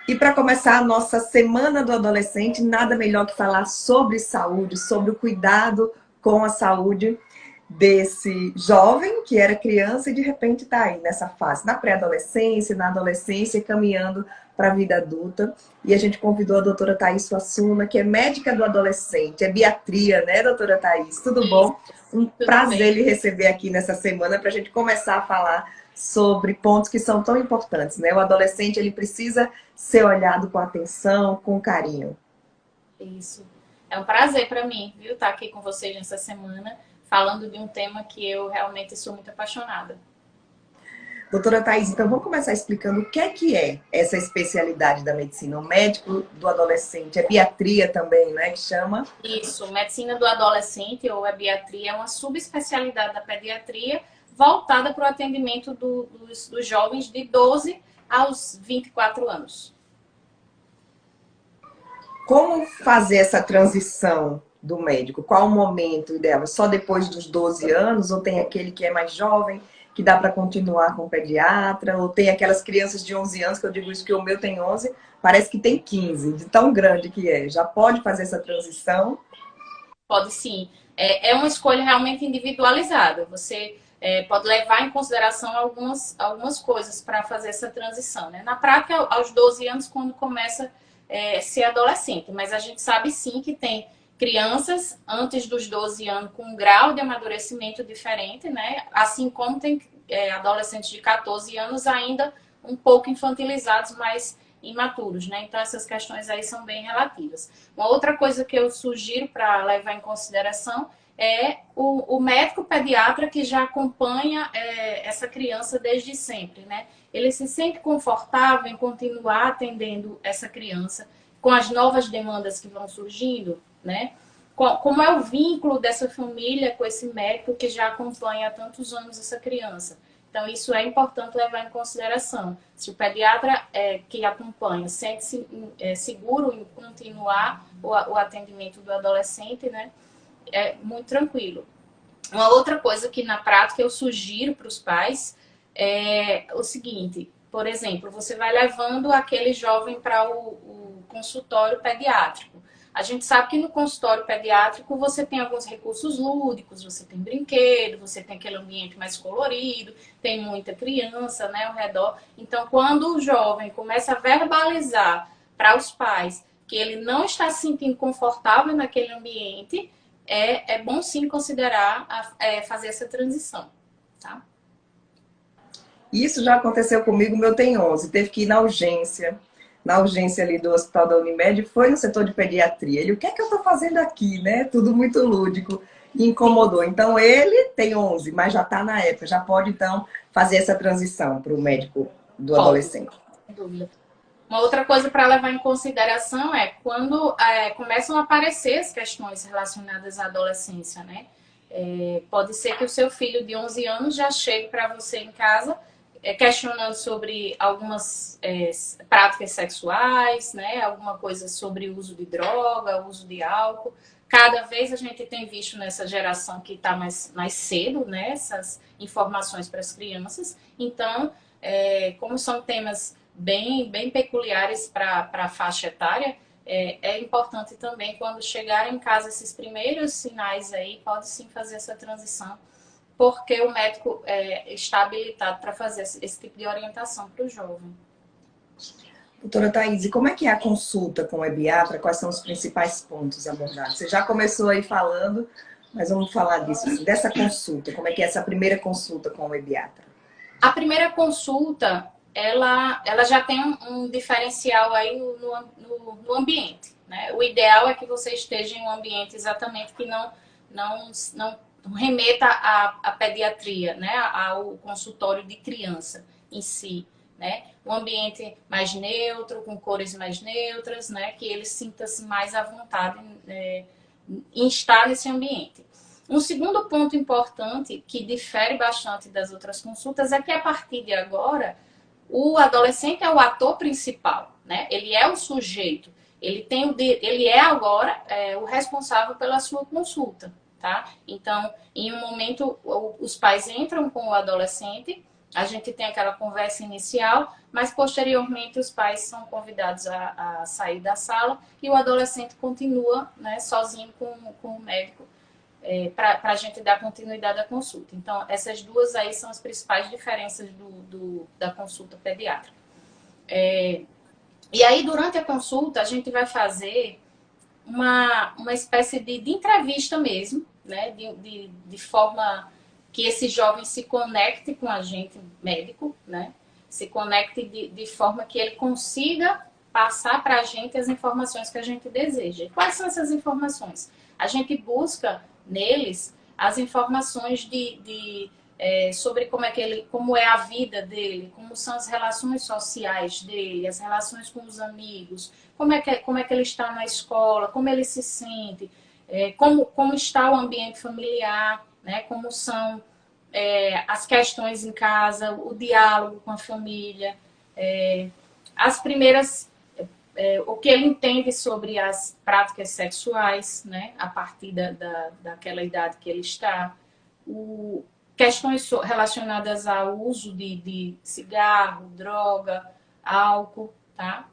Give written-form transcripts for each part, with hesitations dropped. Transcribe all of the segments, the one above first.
E para começar a nossa Semana do Adolescente, nada melhor que falar sobre saúde, sobre o cuidado com a saúde desse jovem que era criança e de repente está aí nessa fase, na pré-adolescência, na adolescência, caminhando para a vida adulta. E a gente convidou a doutora Thaís Suassuna, que é médica do adolescente, é biatria, né, doutora Thaís? Tudo Isso, bom? Um tudo prazer bem. lhe receber aqui nessa semana para a gente começar a falar sobre pontos que são tão importantes, né? O adolescente, ele precisa ser olhado com atenção, com carinho. Isso. É um prazer para mim, viu, estar aqui com vocês nessa semana, falando de um tema que eu realmente sou muito apaixonada. Doutora Thais, então vamos começar explicando o que é essa especialidade da medicina. O médico do adolescente, é biatria também, né, que chama? Isso, medicina do adolescente ou a biatria é uma subespecialidade da pediatria voltada para o atendimento dos jovens de 12 aos 24 anos. Como fazer essa transição do médico? Qual o momento ideal? Só depois dos 12 anos? Ou tem aquele que é mais jovem, que dá para continuar com o pediatra? Ou tem aquelas crianças de 11 anos, que eu digo isso que o meu tem 11, parece que tem 15, de tão grande que é. Já pode fazer essa transição? Pode sim. É uma escolha realmente individualizada. Você pode levar em consideração algumas coisas para fazer essa transição. Né? Na prática, aos 12 anos, quando começa a ser adolescente. Mas a gente sabe sim que tem crianças antes dos 12 anos com um grau de amadurecimento diferente, né? Assim como tem adolescentes de 14 anos ainda um pouco infantilizados, mas imaturos, né? Então essas questões aí são bem relativas. Uma outra coisa que eu sugiro para levar em consideração é o médico pediatra que já acompanha essa criança desde sempre, né? Ele se sente confortável em continuar atendendo essa criança com as novas demandas que vão surgindo, né? Como é o vínculo dessa família com esse médico que já acompanha há tantos anos essa criança. Então, isso é importante levar em consideração. Se o pediatra que acompanha sente-se seguro em continuar o atendimento do adolescente, né, é muito tranquilo. Uma outra coisa que na prática eu sugiro para os pais é o seguinte: por exemplo, você vai levando aquele jovem para o consultório pediátrico. A gente sabe que no consultório pediátrico você tem alguns recursos lúdicos, você tem brinquedo, você tem aquele ambiente mais colorido, tem muita criança, né, ao redor. Então, quando o jovem começa a verbalizar para os pais que ele não está se sentindo confortável naquele ambiente, é bom sim considerar fazer essa transição, tá? Isso já aconteceu comigo, o meu tem 11, teve que ir na urgência ali do Hospital da Unimed, foi no setor de pediatria. Ele, o que é que eu estou fazendo aqui, né? Tudo muito lúdico, e incomodou. Então, ele tem 11, mas já está na época, já pode, então, fazer essa transição para o médico do Pode, adolescente. sem dúvida. Uma outra coisa para levar em consideração é quando começam a aparecer as questões relacionadas à adolescência, né? Pode ser que o seu filho de 11 anos já chegue para você em casa questionando sobre algumas práticas sexuais, né? Alguma coisa sobre o uso de droga, o uso de álcool. Cada vez a gente tem visto nessa geração que está mais cedo, né? Essas informações para as crianças. Então, como são temas bem peculiares para a faixa etária, é importante também, quando chegarem em casa esses primeiros sinais aí, pode sim fazer essa transição, porque o médico está habilitado para fazer esse tipo de orientação para o jovem. Doutora Thaís, e como é que é a consulta com o ebiatra? Quais são os principais pontos abordados? Você já começou aí falando, mas vamos falar disso, assim, dessa consulta. Como é que é essa primeira consulta com o ebiatra? A primeira consulta, ela já tem um diferencial aí no ambiente, né? O ideal é que você esteja em um ambiente exatamente que não remeta à pediatria, né? Ao consultório de criança em si, né? Um ambiente mais neutro, com cores mais neutras, né? Que ele sinta-se mais à vontade em estar nesse ambiente. Um segundo ponto importante, que difere bastante das outras consultas, é que a partir de agora, o adolescente é o ator principal, né? Ele é o sujeito. Ele é agora o responsável pela sua consulta, tá? Então, em um momento, os pais entram com o adolescente A gente tem aquela conversa inicial, mas posteriormente os pais são convidados a sair da sala e o adolescente continua, né, sozinho com o médico, para a gente dar continuidade à consulta. Então, essas duas aí são as principais diferenças da consulta pediátrica. E aí, durante a consulta, a gente vai fazer uma espécie de entrevista mesmo, né, de forma que esse jovem se conecte com a gente, médico, né, se conecte de forma que ele consiga passar para a gente as informações que a gente deseja. Quais são essas informações? A gente busca neles as informações sobre como é a vida dele, como são as relações sociais dele, as relações com os amigos, como é que ele está na escola, como ele se sente, como está o ambiente familiar, né, como são as questões em casa, o diálogo com a família, as primeiras o que ele entende sobre as práticas sexuais, né, a partir daquela idade que ele está, questões relacionadas ao uso de cigarro, droga, álcool, tá?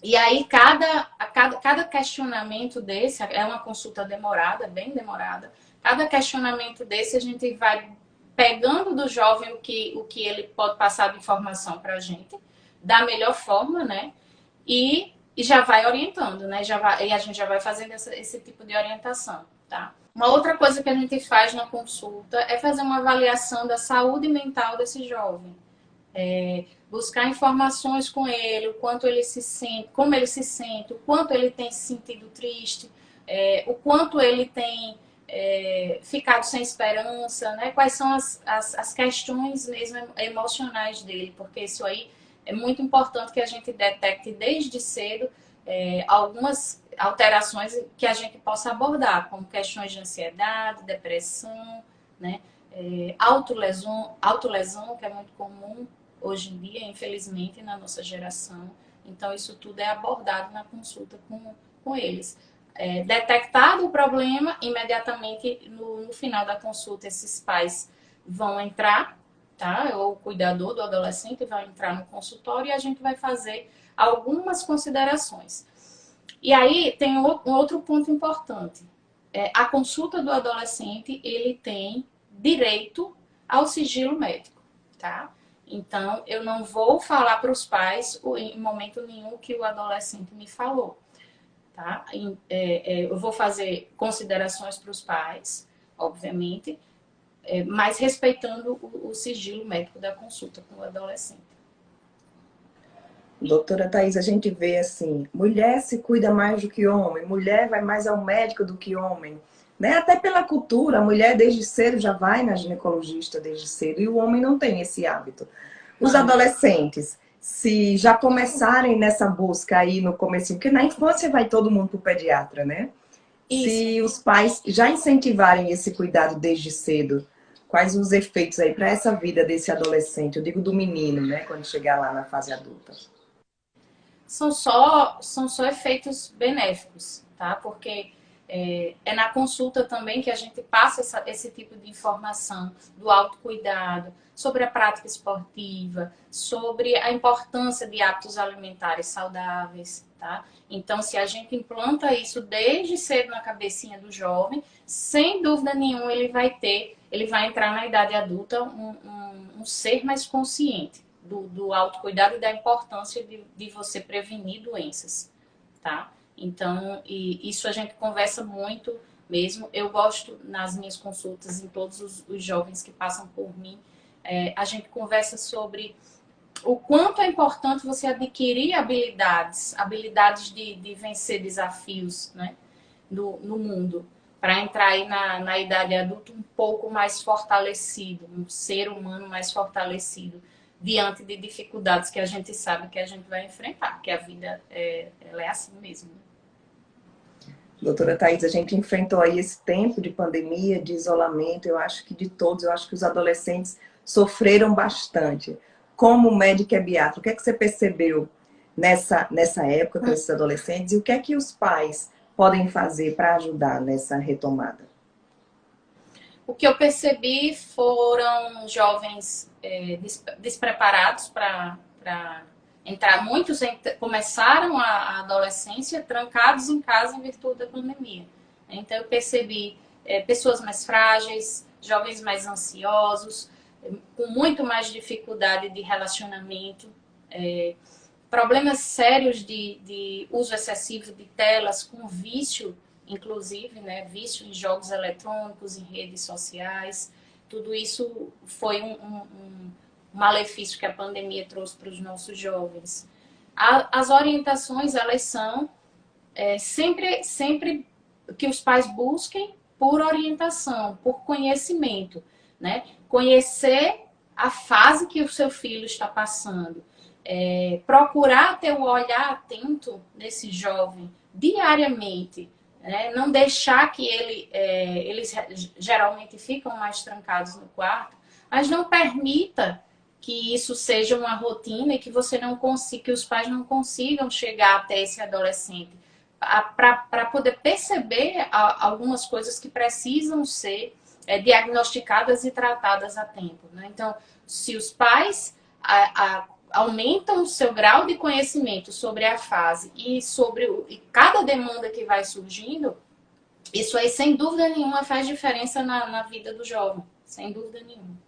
E aí, cada questionamento desse, é uma consulta demorada, bem demorada, cada questionamento desse a gente vai pegando do jovem o que ele pode passar de informação para a gente, da melhor forma, né? E já vai orientando, né? E a gente já vai fazendo esse tipo de orientação, tá? Uma outra coisa que a gente faz na consulta é fazer uma avaliação da saúde mental desse jovem. Buscar informações com ele, o quanto ele se sente, como ele se sente, o quanto ele tem se sentido triste, o quanto ele tem ficado sem esperança, né? Quais são as questões mesmo emocionais dele, porque isso aí é muito importante que a gente detecte desde cedo algumas alterações que a gente possa abordar, como questões de ansiedade, depressão, né? Autolesão, que é muito comum hoje em dia, infelizmente, na nossa geração. Então, isso tudo é abordado na consulta com eles. Detectado o problema, imediatamente no final da consulta, esses pais vão entrar, tá? Ou o cuidador do adolescente vai entrar no consultório e a gente vai fazer algumas considerações. E aí tem um outro ponto importante. A consulta do adolescente, ele tem direito ao sigilo médico, tá? Então, eu não vou falar para os pais em momento nenhum que o adolescente me falou, tá? Eu vou fazer considerações para os pais, obviamente, mas respeitando o sigilo médico da consulta com o adolescente. Doutora Thais, a gente vê assim, mulher se cuida mais do que homem, mulher vai mais ao médico do que homem, né? Até pela cultura, a mulher desde cedo já vai na ginecologista desde cedo e o homem não tem esse hábito. Os adolescentes, se já começarem nessa busca aí no começo, porque na infância vai todo mundo pro pediatra, né? Isso. Se os pais já incentivarem esse cuidado desde cedo, quais os efeitos aí para essa vida desse adolescente? Eu digo do menino, né? Quando chegar lá na fase adulta. São só efeitos benéficos, tá? Porque na consulta também que a gente passa esse tipo de informação do autocuidado, sobre a prática esportiva, sobre a importância de hábitos alimentares saudáveis, tá? Então, se a gente implanta isso desde cedo na cabecinha do jovem, sem dúvida nenhuma ele vai entrar na idade adulta um ser mais consciente do autocuidado e da importância de você prevenir doenças, tá? Então, isso a gente conversa muito mesmo. Eu gosto, nas minhas consultas, em todos os jovens que passam por mim, a gente conversa sobre o quanto é importante você adquirir habilidades de vencer desafios, né, no mundo, para entrar aí na idade adulta um pouco mais fortalecido, um ser humano mais fortalecido, diante de dificuldades que a gente sabe que a gente vai enfrentar, porque a vida ela é assim mesmo. Doutora Thais, a gente enfrentou aí esse tempo de pandemia, de isolamento, eu acho que de todos, eu acho que os adolescentes sofreram bastante. Como médica pediatra, o que é que você percebeu nessa época com esses adolescentes e o que é que os pais podem fazer para ajudar nessa retomada? O que eu percebi foram jovens despreparados para entrar. Muitos começaram a adolescência trancados em casa em virtude da pandemia. Então, eu percebi pessoas mais frágeis, jovens mais ansiosos, com muito mais dificuldade de relacionamento, problemas sérios de uso excessivo de telas, com vício, inclusive, né, vício em jogos eletrônicos, em redes sociais. Tudo isso foi um malefício que a pandemia trouxe para os nossos jovens. As orientações, elas são sempre que os pais busquem por orientação, por conhecimento, né? Conhecer a fase que o seu filho está passando. Procurar ter o olhar atento nesse jovem diariamente, né? Não deixar que eles geralmente ficam mais trancados no quarto, mas não permita que isso seja uma rotina e que você não consiga, que os pais não consigam chegar até esse adolescente para poder perceber algumas coisas que precisam ser diagnosticadas e tratadas a tempo, né? Então, se os pais aumentam o seu grau de conhecimento sobre a fase e sobre cada demanda que vai surgindo, isso aí, sem dúvida nenhuma, faz diferença na vida do jovem, sem dúvida nenhuma.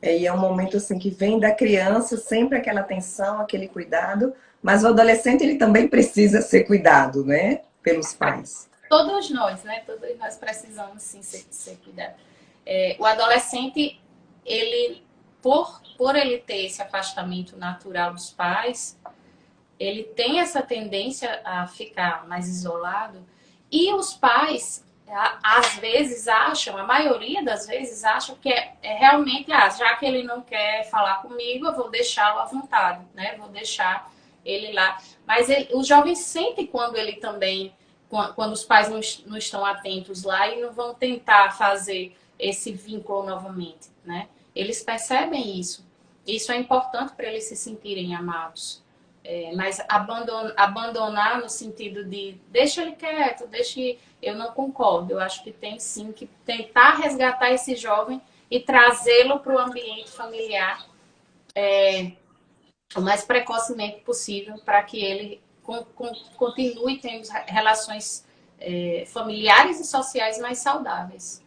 E é um momento assim que vem da criança, sempre aquela atenção, aquele cuidado, mas o adolescente ele também precisa ser cuidado, né? Pelos pais. Todos nós, né? Todos nós precisamos sim ser cuidados. O adolescente, ele, por ele ter esse afastamento natural dos pais, ele tem essa tendência a ficar mais isolado, e os pais às vezes acham, a maioria das vezes acham que realmente, já que ele não quer falar comigo, eu vou deixá-lo à vontade, né? Vou deixar ele lá. Mas o jovem sente quando ele também, quando os pais não estão atentos lá e não vão tentar fazer esse vínculo novamente, né? Eles percebem isso. Isso é importante para eles se sentirem amados. Mas abandonar no sentido de deixa ele quieto, eu não concordo. Eu acho que tem sim que tentar resgatar esse jovem e trazê-lo para o ambiente familiar o mais precocemente possível, para que ele continue tendo relações familiares e sociais mais saudáveis.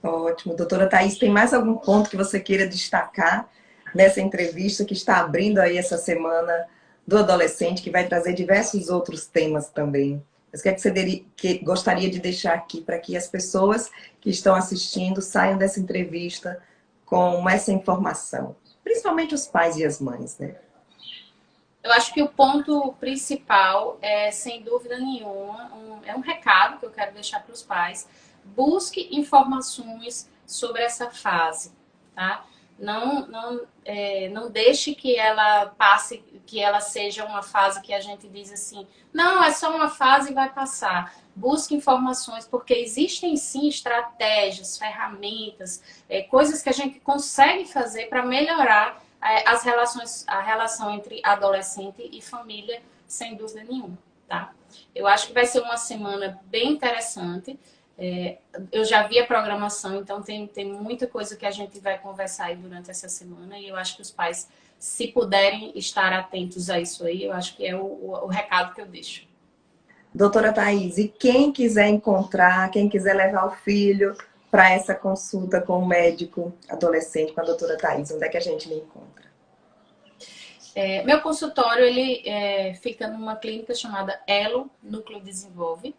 Ótimo. Doutora Thaís, tem mais algum ponto que você queira destacar nessa entrevista que está abrindo aí essa semana do adolescente, que vai trazer diversos outros temas também? Mas o que é que você gostaria de deixar aqui para que as pessoas que estão assistindo saiam dessa entrevista com essa informação? Principalmente os pais e as mães, né? Eu acho que o ponto principal sem dúvida nenhuma, um recado que eu quero deixar para os pais: busque informações sobre essa fase, tá? Não deixe que ela passe, que ela seja uma fase que a gente diz assim, não, é só uma fase e vai passar. Busque informações, porque existem sim estratégias, ferramentas, coisas que a gente consegue fazer para melhorar as relações, a relação entre adolescente e família, sem dúvida nenhuma, tá? Eu acho que vai ser uma semana bem interessante. Eu já vi a programação, então tem muita coisa que a gente vai conversar aí durante essa semana, e eu acho que os pais, se puderem estar atentos a isso aí, eu acho que é o recado que eu deixo. Doutora Thaís, e quem quiser encontrar, quem quiser levar o filho para essa consulta com o médico adolescente, com a doutora Thaís, onde é que a gente me encontra? Meu consultório, ele fica numa clínica chamada Elo Núcleo Desenvolve.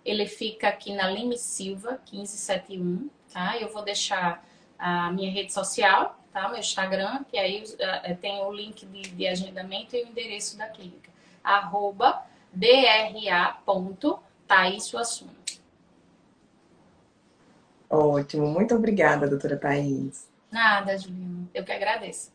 Ele fica aqui na Lime Silva, 1571, tá? Eu vou deixar a minha rede social, tá? Meu Instagram, que aí tem o link de agendamento e o endereço da clínica. @dra.thaís.suassuna. Ótimo, muito obrigada, doutora Thaís. Nada, Juliana. Eu que agradeço.